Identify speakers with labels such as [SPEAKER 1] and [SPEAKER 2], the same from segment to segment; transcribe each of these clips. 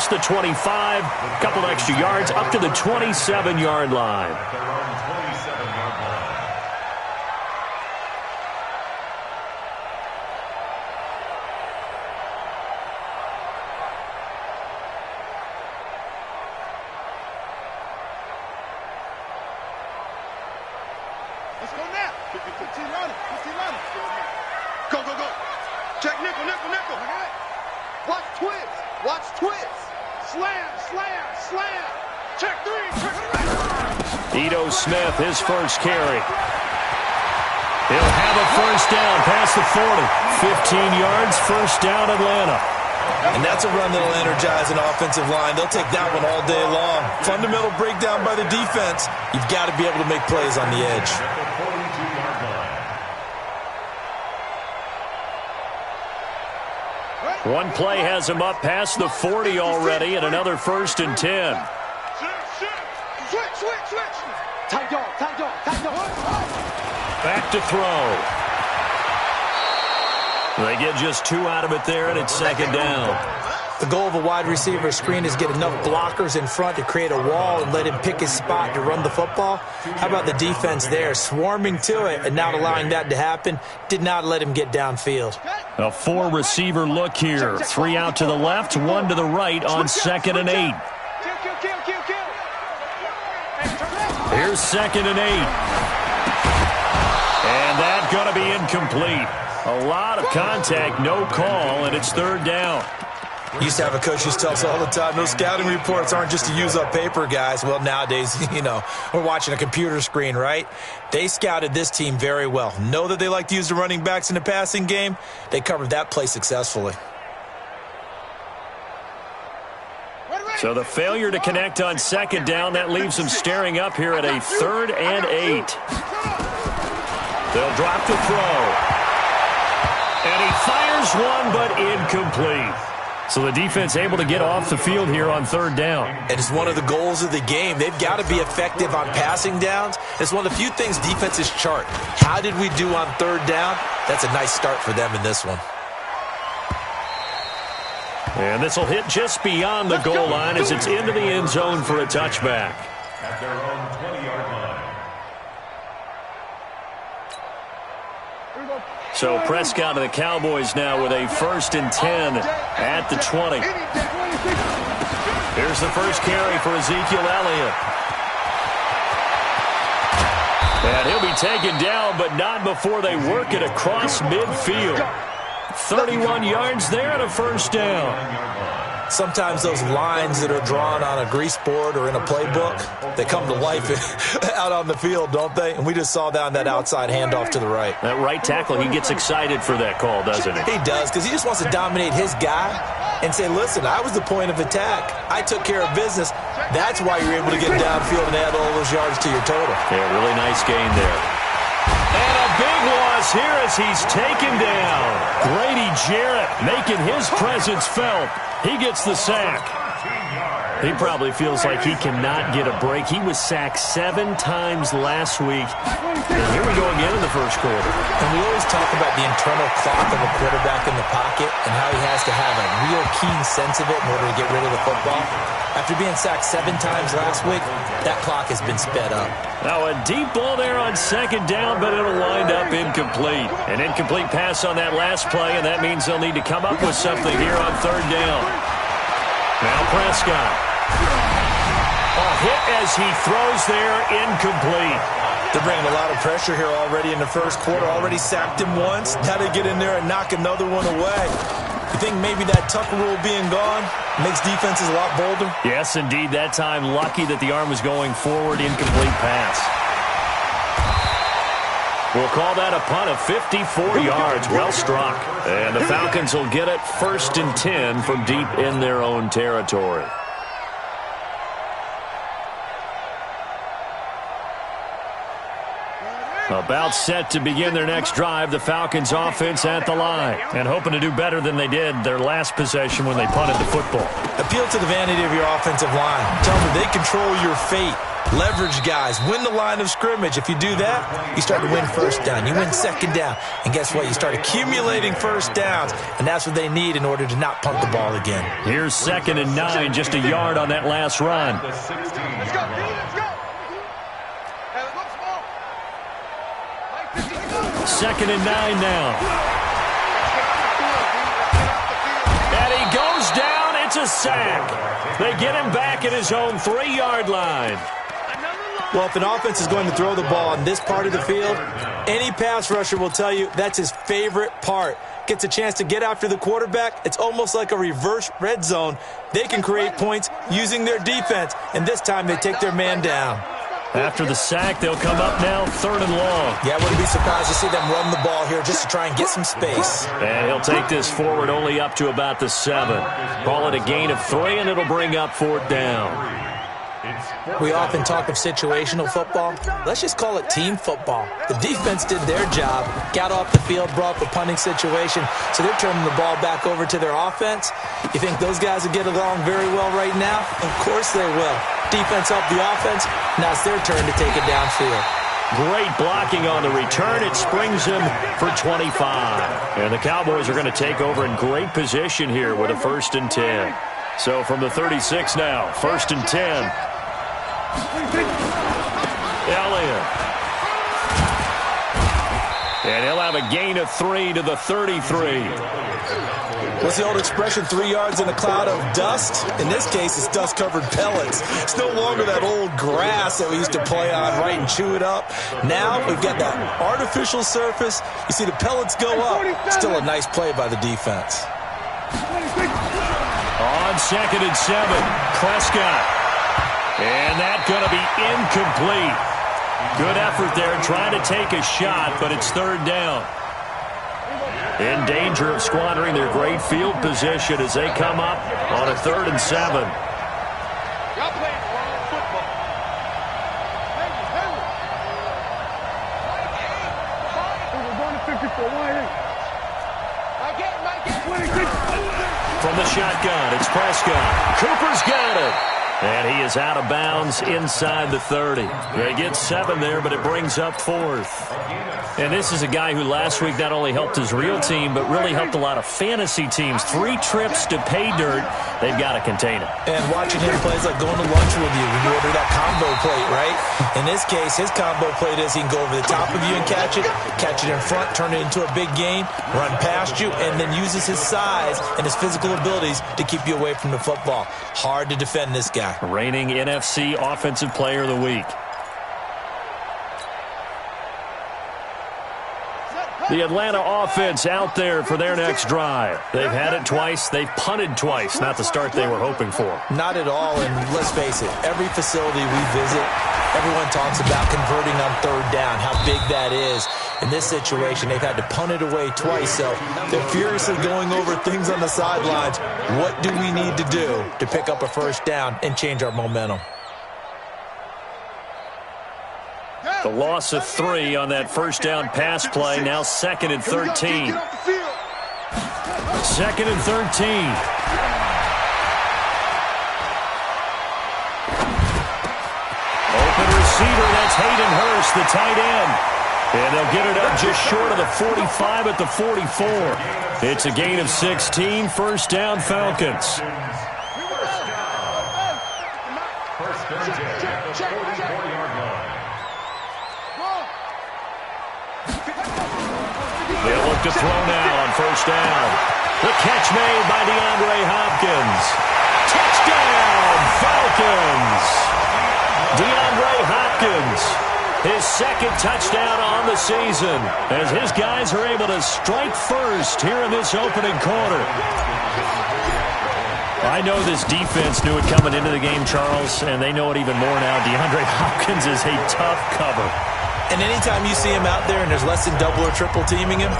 [SPEAKER 1] past the 25, a couple of extra yards up to the 27-yard line.
[SPEAKER 2] Let's go now. 15 running. Go. Check nickel. Watch twist. Slam. Check three.
[SPEAKER 1] Ito Smith, his first carry. He'll have a first down past the 40. 15 yards, first down Atlanta.
[SPEAKER 3] And that's a run that'll energize an offensive line. They'll take that one all day long. Fundamental breakdown by the defense. You've got to be able to make plays on the edge.
[SPEAKER 1] One play has him up past the 40 already, and another first and 10.
[SPEAKER 2] Switch. Tight dog.
[SPEAKER 1] Back to throw. They get just 2 out of it there, and it's second down.
[SPEAKER 3] The goal of a wide receiver screen is get enough blockers in front to create a wall and let him pick his spot to run the football. How about the defense there, swarming to it and not allowing that to happen? Did not let him get downfield.
[SPEAKER 1] A 4-receiver look here. 3 out to the left, 1 to the right on second and 8. Here's second and 8. And that's going to be incomplete. A lot of contact, no call, and it's third down.
[SPEAKER 3] Used to have a coach who used to tell us all the time, those scouting reports aren't just to use up paper, guys. Well, nowadays, we're watching a computer screen, right? They scouted this team very well. Know that they like to use the running backs in the passing game. They covered that play successfully.
[SPEAKER 1] So the failure to connect on second down, that leaves them staring up here at a 3rd and 8. They'll drop the throw. And he fires one, but incomplete. So the defense able to get off the field here on third down.
[SPEAKER 3] And it's one of the goals of the game. They've got to be effective on passing downs. It's one of the few things defenses chart. How did we do on third down? That's a nice start for them in this one.
[SPEAKER 1] And this will hit just beyond the goal line as it's into the end zone for a touchback.
[SPEAKER 4] At their own 20-yard line.
[SPEAKER 1] So Prescott and the Cowboys now with a 1st and 10 at the 20. Here's the first carry for Ezekiel Elliott. And he'll be taken down, but not before they work it across midfield. 31 yards there and a first down.
[SPEAKER 3] Sometimes those lines that are drawn on a grease board or in a playbook, they come to life out on the field, don't they? And we just saw that on that outside handoff to the right.
[SPEAKER 1] That right tackle, he gets excited for that call, doesn't he?
[SPEAKER 3] He does, because he just wants to dominate his guy and say, listen, I was the point of attack. I took care of business. That's why you're able to get downfield and add all those yards to your total.
[SPEAKER 1] Yeah, really nice gain there. And a big loss here as he's taken down. Grady Jarrett making his presence felt. He gets the sack. He probably feels like he cannot get a break. He was sacked 7 times last week. And here we go again in the first quarter.
[SPEAKER 3] And we always talk about the internal clock of a quarterback in the pocket and how he has to have a real keen sense of it in order to get rid of the football. After being sacked 7 times last week, that clock has been sped up.
[SPEAKER 1] Now a deep ball there on second down, but it'll wind up incomplete. An incomplete pass on that last play, and that means they'll need to come up with something here on third down. Now Prescott. A hit as he throws there, incomplete.
[SPEAKER 3] They're bringing a lot of pressure here already in the first quarter. Already sacked him once. Now they get in there and knock another one away. You think maybe that Tucker rule being gone makes defenses a lot bolder?
[SPEAKER 1] Yes, indeed. That time, lucky that the arm was going forward, incomplete pass. We'll call that a punt of 54 yards. Well struck. And the Falcons will get it 1st and 10 from deep in their own territory. About set to begin their next drive, the Falcons offense at the line. And hoping to do better than they did their last possession when they punted the football.
[SPEAKER 3] Appeal to the vanity of your offensive line. Tell them they control your fate. Leverage guys. Win the line of scrimmage. If you do that, you start to win first down. You win second down. And guess what? You start accumulating first downs. And that's what they need in order to not punt the ball again.
[SPEAKER 1] Here's 2nd and 9, just a yard on that last run.
[SPEAKER 2] Let's go, let's go.
[SPEAKER 1] 2nd and 9 now. And he goes down. It's a sack. They get him back at his own 3-yard line.
[SPEAKER 3] Well, if an offense is going to throw the ball on this part of the field, any pass rusher will tell you that's his favorite part. Gets a chance to get after the quarterback. It's almost like a reverse red zone. They can create points using their defense, and this time they take their man down.
[SPEAKER 1] After the sack, they'll come up now 3rd and long.
[SPEAKER 3] Yeah, I wouldn't be surprised to see them run the ball here just to try and get some space.
[SPEAKER 1] And he'll take this forward only up to about the 7. Call it a gain of 3, and it'll bring up 4th down.
[SPEAKER 3] We often talk of situational football. Let's just call it team football. The defense did their job, got off the field, brought up a punting situation, so they're turning the ball back over to their offense. You think those guys will get along very well right now? Of course they will. Defense helped the offense. Now it's their turn to take it downfield.
[SPEAKER 1] Great blocking on the return. It springs him for 25. And the Cowboys are going to take over in great position here with a 1st and 10. So from the 36 now, 1st and 10. Elliott. And he'll have a gain of 3 to the 33.
[SPEAKER 3] What's the old expression, 3 yards in a cloud of dust? In this case, it's dust-covered pellets. It's no longer that old grass that we used to play on, right, and chew it up. Now we've got that artificial surface. You see the pellets go up. Still a nice play by the defense.
[SPEAKER 1] On 2nd and 7, Prescott. And that's going to be incomplete. Good effort there trying to take a shot, but it's 3rd down. In danger of squandering their great field position as they come up on a 3rd and 7.
[SPEAKER 2] Y'all playing wrong football. We're going to 54.
[SPEAKER 1] From the shotgun, it's Prescott. Cooper's got it. And he is out of bounds inside the 30. They get 7 there, but it brings up 4th. And this is a guy who last week not only helped his real team, but really helped a lot of fantasy teams. 3 trips to pay dirt. They've got to contain him.
[SPEAKER 3] And watching him play is like going to lunch with you when you order that combo plate, right? In this case, his combo plate is he can go over the top of you and catch it in front, turn it into a big gain, run past you, and then uses his size and his physical abilities to keep you away from the football. Hard to defend this guy.
[SPEAKER 1] Reigning NFC Offensive Player of the Week. The Atlanta offense out there for their next drive. They've had it twice. They've punted twice. Not the start they were hoping for.
[SPEAKER 3] Not at all, and let's face it, every facility we visit, everyone talks about converting on 3rd down, how big that is. In this situation, they've had to punt it away twice, so they're furiously going over things on the sidelines. What do we need to do to pick up a 1st down and change our momentum?
[SPEAKER 1] The loss of 3 on that 1st down pass play. Now 2nd and 13. 2nd and 13. Open receiver, that's Hayden Hurst, the tight end. And they'll get it up just short of the 45 at the 44. It's a gain of 16, 1st down Falcons. They'll look to throw now on 1st down. The catch made by DeAndre Hopkins. Touchdown, Falcons! DeAndre Hopkins, his 2nd touchdown on the season, as his guys are able to strike first here in this opening quarter. I know this defense knew it coming into the game, Charles, and they know it even more now. DeAndre Hopkins is a tough cover.
[SPEAKER 3] And anytime you see him out there and there's less than double or triple teaming him,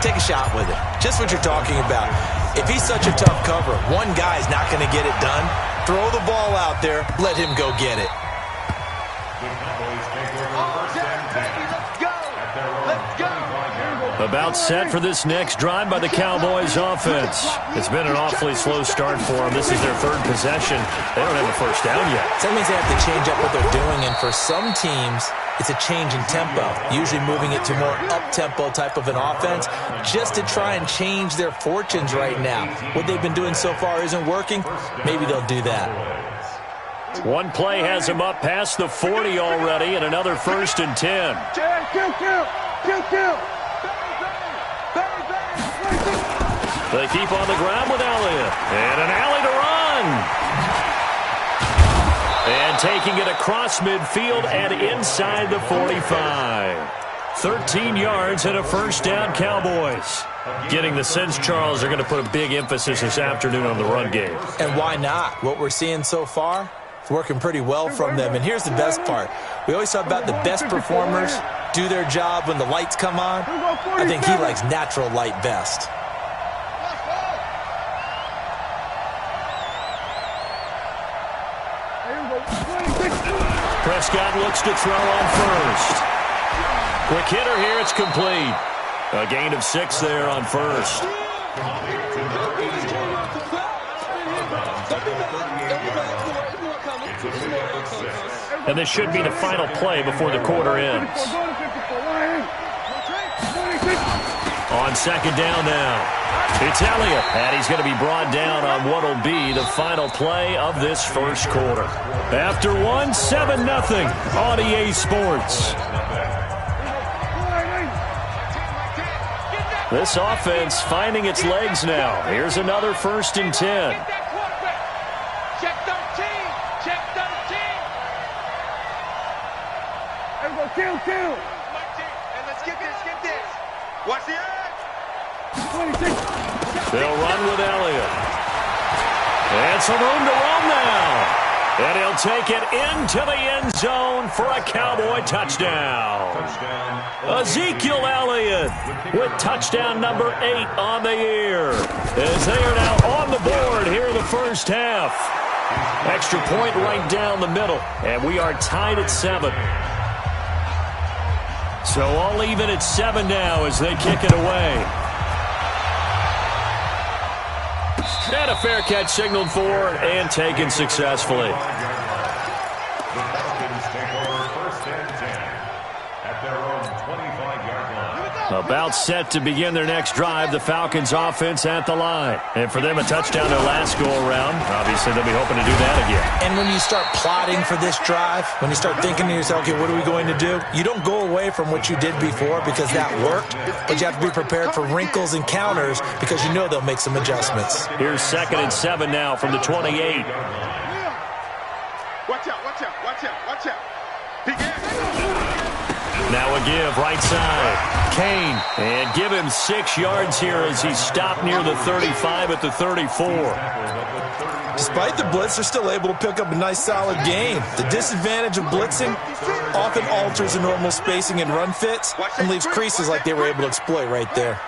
[SPEAKER 3] take a shot with it. Just what you're talking about. If he's such a tough cover, one guy's not going to get it done. Throw the ball out there. Let him go get it.
[SPEAKER 2] Let's go.
[SPEAKER 1] About set for this next drive by the Cowboys offense. It's been an awfully slow start for them. This is their third possession. They don't have a first down yet.
[SPEAKER 3] So that means they have to change up what they're doing, and for some teams, it's a change in tempo, usually moving it to more up-tempo type of an offense just to try and change their fortunes right now. What they've been doing so far isn't working. Maybe they'll do that.
[SPEAKER 1] One play has them up past the 40 already, and another 1st and 10. They keep on the ground with Elliott. And an alley to run. And taking it across midfield and inside the 45. 13 yards and a first down, Cowboys. Getting the sense, Charles, they're going to put a big emphasis this afternoon on the run game.
[SPEAKER 3] And why not? What we're seeing so far, it's working pretty well from them. And here's the best part. We always talk about the best performers do their job when the lights come on. I think he likes natural light best.
[SPEAKER 1] Prescott looks to throw on first. Quick hitter here, it's complete. A gain of 6 there on first. And this should be the final play before the quarter ends. On second down now. It's Elliott, and he's going to be brought down on what will be the final play of this first quarter. After 7-0 on EA Sports. This offense finding its legs now. Here's another 1st and 10.
[SPEAKER 2] Check 13. Check 13. Everybody kill. And let's get this. Watch the edge. 26.
[SPEAKER 1] They'll run with Elliott. And some room to roam now. And he'll take it into the end zone for a Cowboy touchdown. Ezekiel Elliott with touchdown number 8 on the year. As they are now on the board here in the first half. Extra point right down the middle. And we are tied at 7. So all even at 7 now as they kick it away. And a fair catch signaled for and taken successfully.
[SPEAKER 4] The Falcons take over 1st and 10 at their own 25-yard line.
[SPEAKER 1] About set to begin their next drive, the Falcons offense at the line. And for them, a touchdown their last go-around. Obviously, they'll be hoping to do that again.
[SPEAKER 3] And when you start plotting for this drive, when you start thinking to yourself, okay, what are we going to do? You don't go away from what you did before because that worked, but you have to be prepared for wrinkles and counters because you know they'll make some adjustments.
[SPEAKER 1] Here's 2nd and 7 now from the 28.
[SPEAKER 2] Watch out.
[SPEAKER 1] Now a give, right side. Kane, and give him 6 yards here as he stopped near the 35 at the 34.
[SPEAKER 3] Despite the blitz, they're still able to pick up a nice, solid gain. The disadvantage of blitzing often alters the normal spacing and run fits and leaves creases like they were able to exploit right there.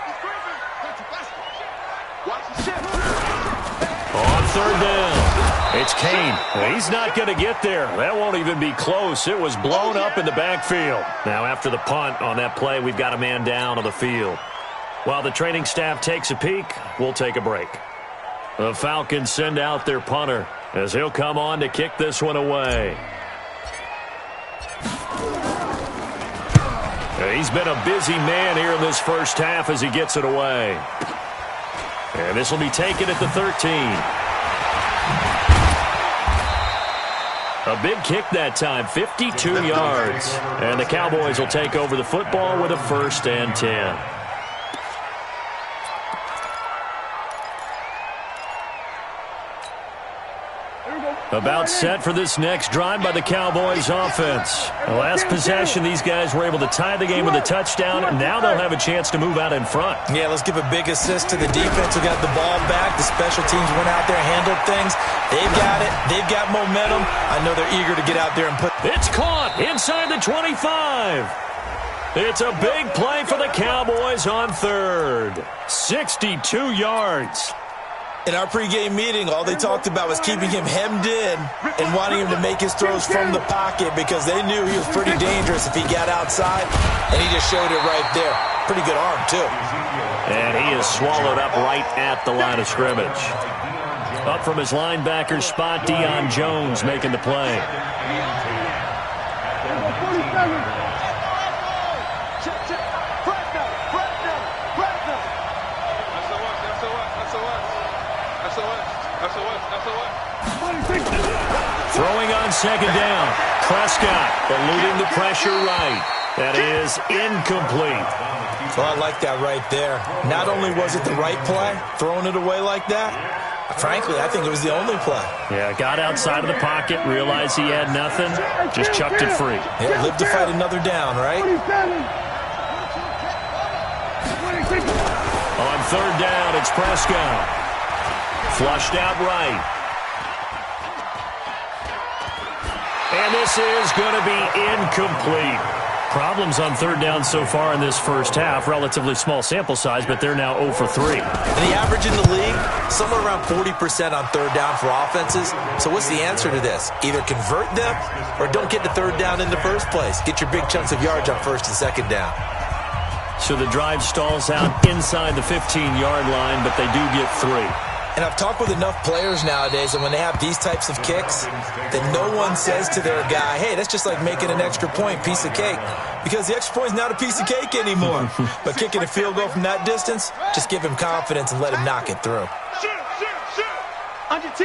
[SPEAKER 1] On 3rd down. It's Kane. He's not going to get there. That won't even be close. It was blown up in the backfield. Now after the punt on that play, we've got a man down on the field. While the training staff takes a peek, we'll take a break. The Falcons send out their punter as he'll come on to kick this one away. He's been a busy man here in this first half as he gets it away. And this will be taken at the 13. A big kick that time, 52 yards. And the Cowboys will take over the football with a 1st and 10. About set for this next drive by the Cowboys offense. The last possession, these guys were able to tie the game with a touchdown, and now they'll have a chance to move out in front.
[SPEAKER 3] Yeah, let's give a big assist to the defense who got the ball back. The special teams went out there, handled things. They've got it. They've got momentum. I know they're eager to get out there and put...
[SPEAKER 1] It's caught inside the 25. It's a big play for the Cowboys on 3rd. 62 yards.
[SPEAKER 3] In our pregame meeting, all they talked about was keeping him hemmed in and wanting him to make his throws from the pocket because they knew he was pretty dangerous if he got outside, and he just showed it right there. Pretty good arm, too.
[SPEAKER 1] And he is swallowed up right at the line of scrimmage. Up from his linebacker spot, Deion Jones making the play. Throwing on second down. Prescott eluding the pressure right. That is incomplete.
[SPEAKER 3] Well, I like that right there. Not only was it the right play, throwing it away like that, frankly, I think it was the only play.
[SPEAKER 1] Yeah, got outside of the pocket, realized he had nothing, just chucked it free.
[SPEAKER 3] Yeah, live to fight another down, right?
[SPEAKER 1] On third down, it's Prescott. Flushed out right. And this is going to be incomplete. Problems on third down so far in this first half. Relatively small sample size, but they're now 0 for 3.
[SPEAKER 3] And the average in the league, somewhere around 40% on third down for offenses. So what's the answer to this? Either convert them or don't get to third down in the first place. Get your big chunks of yards on first and second down.
[SPEAKER 1] So the drive stalls out inside the 15-yard line, but they do get 3.
[SPEAKER 3] And I've talked with enough players nowadays, and when they have these types of kicks, that no one says to their guy, hey, that's just like making an extra point, piece of cake. Because the extra point is not a piece of cake anymore. But kicking a field goal from that distance, just give him confidence and let him knock it through.
[SPEAKER 2] Shoot. Under 10.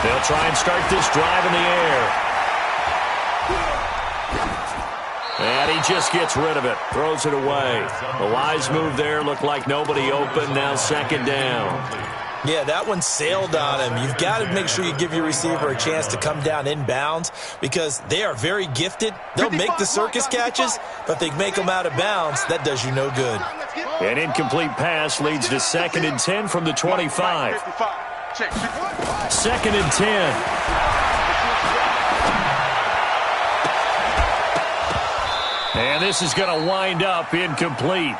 [SPEAKER 1] They'll try and start this drive in the air. And he just gets rid of it, throws it away. The wise move there, looked like nobody open, now second down.
[SPEAKER 3] Yeah, that one sailed on him. You've got to make sure you give your receiver a chance to come down inbounds because they are very gifted. They'll make the circus catches, but if they make them out of bounds, that does you no good.
[SPEAKER 1] An incomplete pass leads to 2nd and 10 from the 25. 2nd and 10. And this is going to wind up incomplete.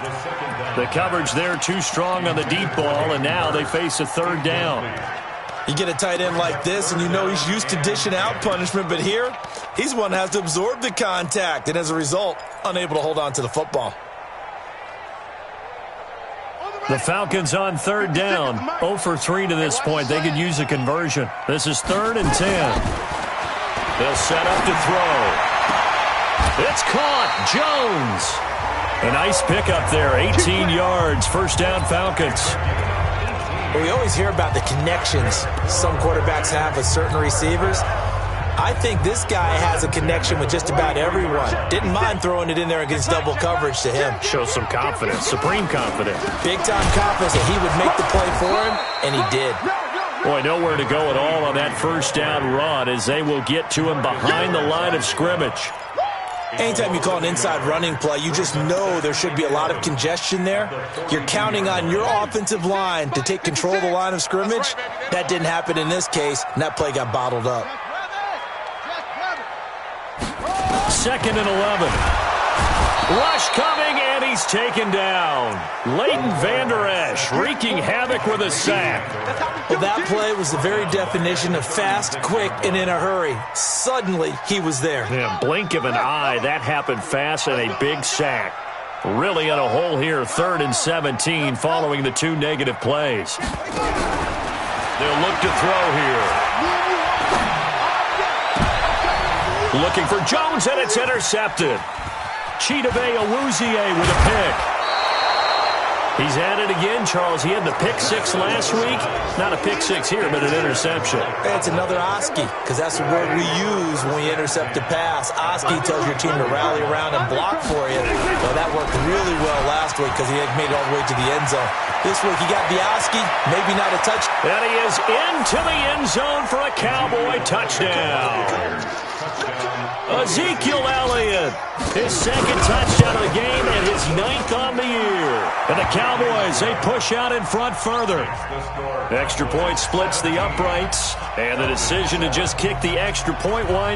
[SPEAKER 1] The coverage there too strong on the deep ball, and now they face a third down.
[SPEAKER 3] You get a tight end like this, and you know he's used to dishing out punishment, but here, he's one that has to absorb the contact, and as a result, unable to hold on to the football.
[SPEAKER 1] The Falcons on third down, 0 for 3 to this point. They could use a conversion. This is 3rd and 10. They'll set up to throw. It's caught. Jones. A nice pickup there. 18 yards. First down, Falcons.
[SPEAKER 3] Well, we always hear about the connections some quarterbacks have with certain receivers. I think this guy has a connection with just about everyone. Didn't mind throwing it in there against double coverage to him.
[SPEAKER 1] Shows some confidence. Supreme confidence.
[SPEAKER 3] Big-time confidence that he would make the play for him, and he did.
[SPEAKER 1] Boy, nowhere to go at all on that first down run as they will get to him behind the line of scrimmage.
[SPEAKER 3] Anytime you call an inside running play, you just know there should be a lot of congestion there. You're counting on your offensive line to take control of the line of scrimmage. That didn't happen in this case, and that play got bottled up.
[SPEAKER 1] 2nd and 11. Rush coming, and he's taken down. Leighton Vander Esch wreaking havoc with a sack.
[SPEAKER 3] Well, that play was the very definition of fast, quick, and in a hurry. Suddenly, he was there.
[SPEAKER 1] Yeah, blink of an eye, that happened fast, and a big sack. Really in a hole here, 3rd and 17 following the 2 negative plays. They'll look to throw here. Looking for Jones, and it's intercepted. Chidobe Awuzie with a pick. He's at it again, Charles. He had the pick 6 last week. Not a pick 6 here, but an interception.
[SPEAKER 3] It's another Oski, because that's the word we use when we intercept a pass. Oski tells your team to rally around and block for you. Well, that worked really well last week because he had made it all the way to the end zone. This week he got the Oski, maybe not a touch.
[SPEAKER 1] And he is into the end zone for a Cowboy touchdown. Ezekiel Elliott, his 2nd touchdown of the game and his 9th on the year. And the Cowboys, they push out in front further. Extra point splits the uprights, and the decision to just kick the extra point line.